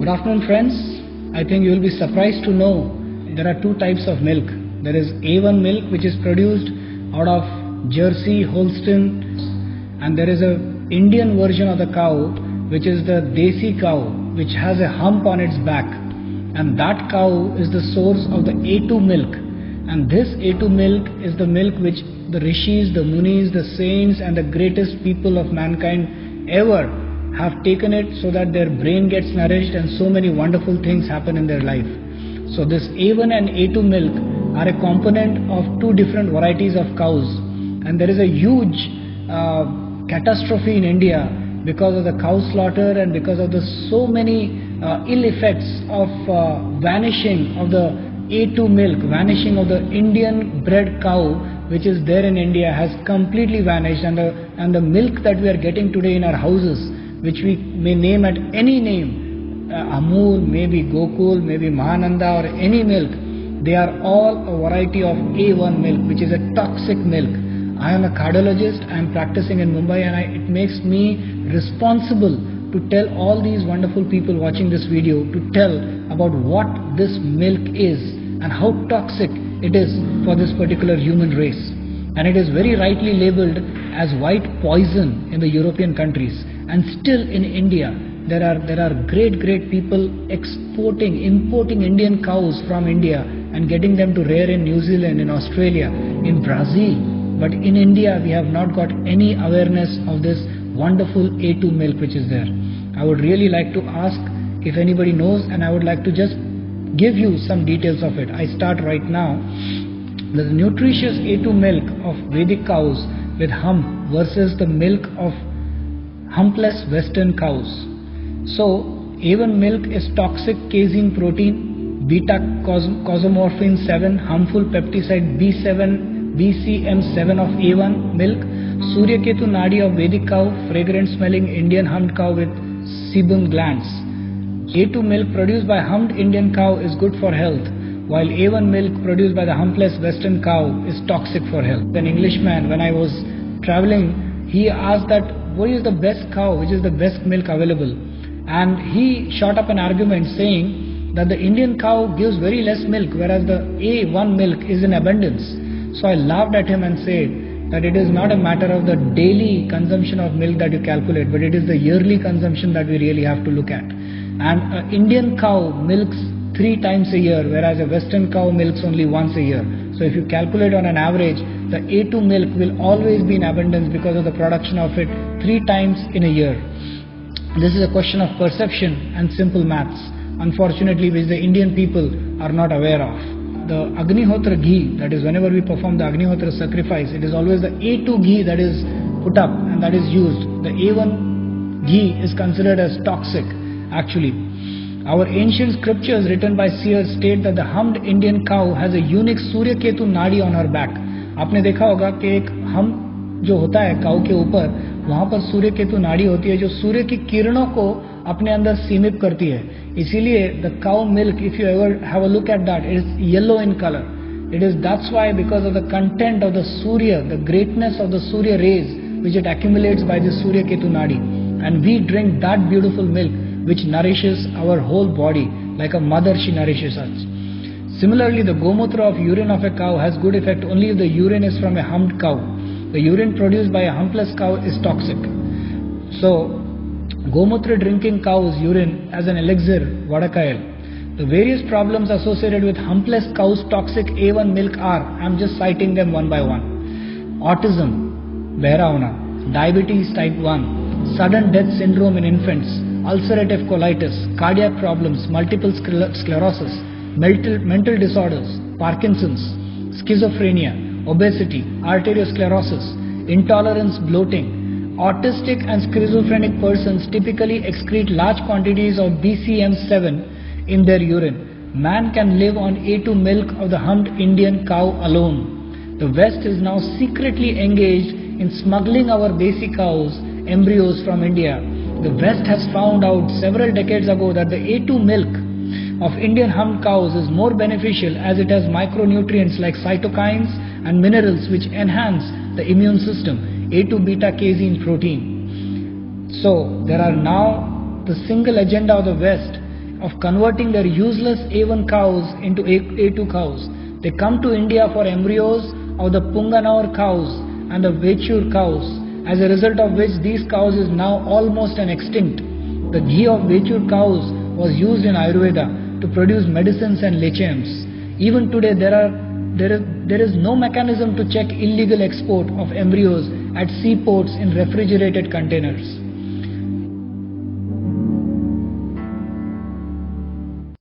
Good afternoon, friends. I think you will be surprised to know there are two types of milk. There is A1 milk, which is produced out of Jersey, Holstein, and there is a Indian version of the cow, which is the desi cow, which has a hump on its back, and that cow is the source of the A2 milk. And this A2 milk is the milk which the rishis, the munis, the saints, and the greatest people of mankind ever have taken it, so that their brain gets nourished and so many wonderful things happen in their life. So this A1 and A2 milk are a component of two different varieties of cows, and there is a huge catastrophe in India because of the cow slaughter and because of the so many ill effects of vanishing of the A2 milk, vanishing of the Indian bred cow which is there in India has completely vanished, and the milk that we are getting today in our houses, which we may name at any name, Amul, maybe Gokul, maybe Mahananda, or any milk, they are all a variety of A1 milk, which is a toxic milk. I am a cardiologist, I am practicing in Mumbai, and it makes me responsible to tell all these wonderful people watching this video, to tell about what this milk is and how toxic it is for this particular human race. And it is very rightly labeled as white poison in the European countries, and still in India there are great people importing Indian cows from India and getting them to rear in New Zealand, in Australia, in Brazil. But in India we have not got any awareness of this wonderful A2 milk which is there. I would really like to ask if anybody knows, and I would like to just give you some details of it. I start right now. The nutritious A2 milk of Vedic cows with hump versus the milk of humpless Western cows. So A1 milk is toxic casein protein, beta cosmorphin 7, harmful peptide B7, BCM7 of A1 milk, Suryaketu nadi of Vedic cow, fragrant smelling Indian humped cow with sebum glands. A2 milk produced by humped Indian cow is good for health, while A1 milk produced by the humpless Western cow is toxic for health. An Englishman, when I was traveling, he asked that what is the best cow, which is the best milk available, and he shot up an argument saying that the Indian cow gives very less milk, whereas the A1 milk is in abundance. So I laughed at him and said that it is not a matter of the daily consumption of milk that you calculate, but it is the yearly consumption that we really have to look at. And an Indian cow milks 3 times a year, whereas a Western cow milks only once a year. So if you calculate on an average, the A2 milk will always be in abundance because of the production of it 3 times in a year. This is a question of perception and simple maths, unfortunately, which the Indian people are not aware of. The Agnihotra ghee, that is whenever we perform the Agnihotra sacrifice, it is always the A2 ghee that is put up and that is used. The A1 ghee is considered as toxic actually. Our ancient scriptures written by seers state that the humped Indian cow has a unique Suryaketu nadi on her back. आपने देखा होगा कि एक हम जो होता है काऊ के ऊपर, वहाँ पर सूर्यकेतु नाड़ी होती है जो सूर्य की किरणों को अपने अंदर सीमित करती है. इसीलिए the cow milk, if you ever have a look at that, it is yellow in color. That's why, because of the content of the Surya, the greatness of the Surya rays which it accumulates by the Suryaketu nadi, and we drink that beautiful milk which nourishes our whole body like a mother. She nourishes us. Similarly, the gomutra of urine of a cow has good effect only if the urine is from a humped cow. The urine produced by a humpless cow is toxic. So gomutra drinking cow's urine as an elixir, vadakayal. The various problems associated with humpless cow's toxic A1 milk are, I am just citing them one by one: autism, behra hona, diabetes type 1, sudden death syndrome in infants, ulcerative colitis, cardiac problems, multiple sclerosis, mental disorders, Parkinson's, schizophrenia, obesity, arteriosclerosis, intolerance, bloating. Autistic and schizophrenic persons typically excrete large quantities of BCM7 in their urine. Man can live on A2 milk of the humped Indian cow alone. The West is now secretly engaged in smuggling our desi cows, embryos from India. The West has found out several decades ago that the A2 milk of Indian humped cows is more beneficial as it has micronutrients like cytokines and minerals which enhance the immune system, A2 beta casein protein. So there are now, the single agenda of the West of converting their useless A1 cows into A2 cows. They come to India for embryos of the Punganur cows and the Vechur cows, as a result of which these cows is now almost an extinct. The ghee of Vechur cows was used in Ayurveda to produce medicines and lechems. Even today there is no mechanism to check illegal export of embryos at seaports in refrigerated containers.